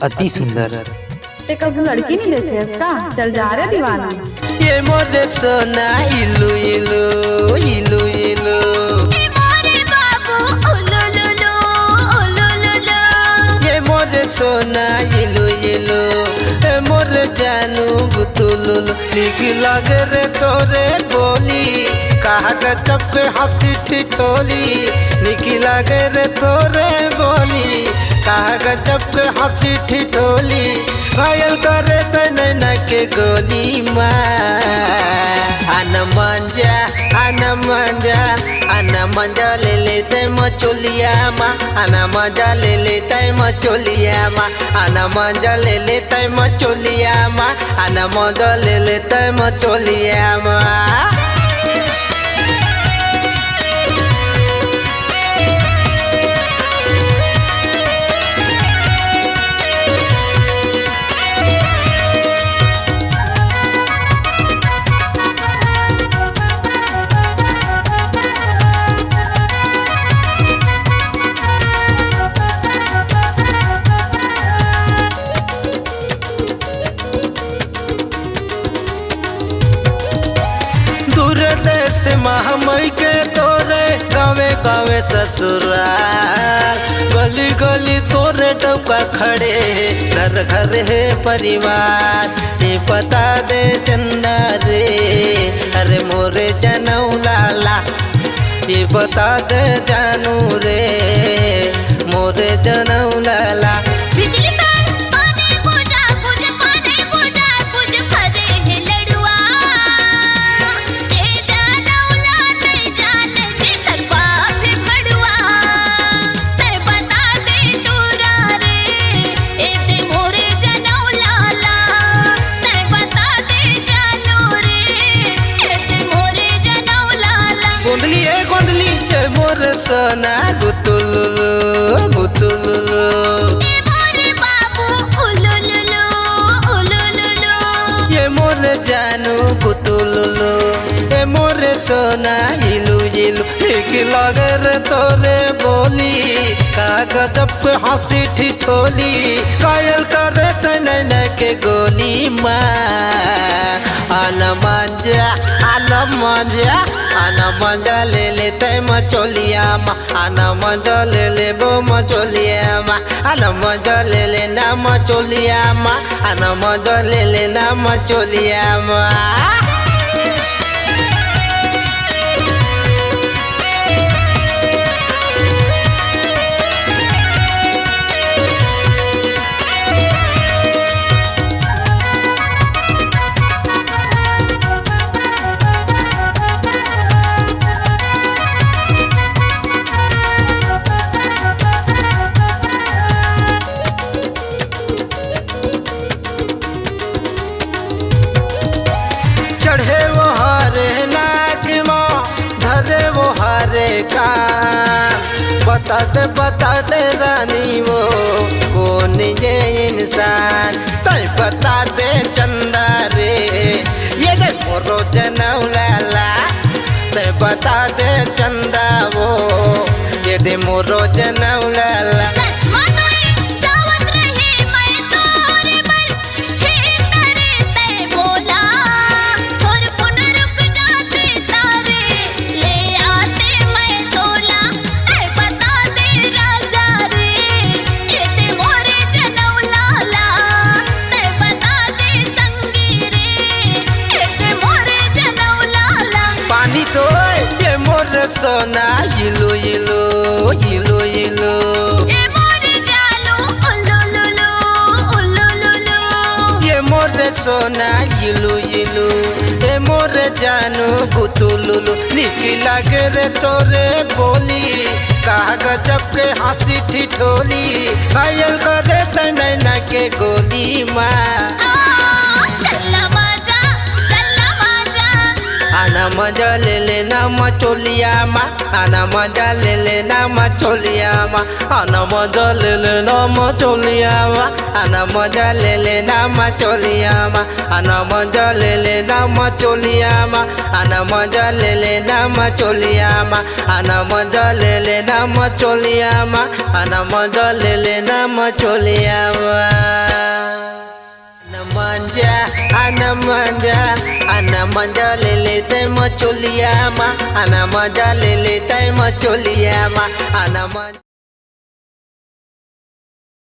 अति सुंदर। ते कब लड़की नहीं देखे इसका? चल जा रहे दीवाना। ये मोरे सोना इलू इलू इलू इलू, ये मोरे बाबू उलू लुलू उलू लुलू, ये मोरे सोना इलू इलू, ए मोरे जानू बुतुलू, निक लगे रे तोरे बोली, कहा गजब पे हंसी ठिठोली, निक लगे रे तोरे बोली, कहा गजब पे हंसी ठिठोली, घायल करे तने के गोली माँ। आना मंजा ले लेते मचोलिया माँ, आना मंजा ले लेते मचोलिया माँ, आना मंजा ले लेते मचोलिया माँ, आना मंजा ले लेते मचोलिया माँ। देश महामई के तोरे गावे गावे ससुराल, गली गली तोरे डौका खड़े घर घर है परिवार, ये पता दे चंदा रे अरे मोरे जनऊ लाला, ये बता दे जानू रे मोरे जनऊ लाला। बिजली तार पानी पूजा पूज पानी पूजा पूज भरे है लड़ुआ, ये जानौला नहीं जाने थे सकवा भी मड़ुआ, ते बता दे टूरा रे ए ते मोरे जनौला ला, ते बता दे जानू रे ए ते मोरे जनौला ला। गोंदली ए मोरे सोना गुतुलुलु गुतुलुलु, ये मोरे बाबू उलू लुलू उलू लुलू, ये मोरे जानू गुतुलुलु, ये मोरे सोना इलू इलू, एक लगर तोरे बोली, कागज पे हंसी ठिठोली, कायल करे तने के गोली माँ। आना मंजा ले लेते मचोलिया माँ, आना मंजा ले ले वो मचोलिया माँ, आना मंजा ले लेना मचोलिया माँ, आना मंजा ले लेना मचोलिया माँ। चढ़े वो हरे नाक माँ धरे वो हरे कान, बता दे रानी वो कौन ये इंसान, तय बता दे चंदा रे ये दे मोरो जनऊ लाला, तय बता दे चंदा वो ये दे मोरो जनऊ लाला। चश्मा तोरे जावत रहे मैं तोरे पर छीन रे ते बोला, थोर पुन रुक जाते तारे ले आते मैं तोला, ते बता दे राजा रे ये ते मोरे जनऊ लाला, ते बता दे संगी रे ये ते मोरे जनऊ लाला। पानी तो ये मोरे सोना इलू इलू इलू इलू, ये मोरे जानू उलू लुलू उलू लुलू, ये मोरे सोना इलू इलू, ये मोरे जानू गुतुलुलु, निक लगे रे तोरे बोली, कहा गजब के हंसी ठिठोली, घायल करे तने के गोली माँ। चल्ला माजा आना मजा ले लेना मचोलिया माँ, आना मजा ले लेना मचोलिया माँ, आना मजा ले लेना मचोलिया माँ, आना मजा ले लेना मचोलिया माँ, आना मजा ले लेना मचोलिया माँ, आना मजा ले लेना मचोलिया मा आना मजा ले लेना मचोलिया मा आना मजा ले लेना मचोलिया मा आना मजा ले लेते मचोलिया मा आना मजा ले लेते मचोलिया मा आना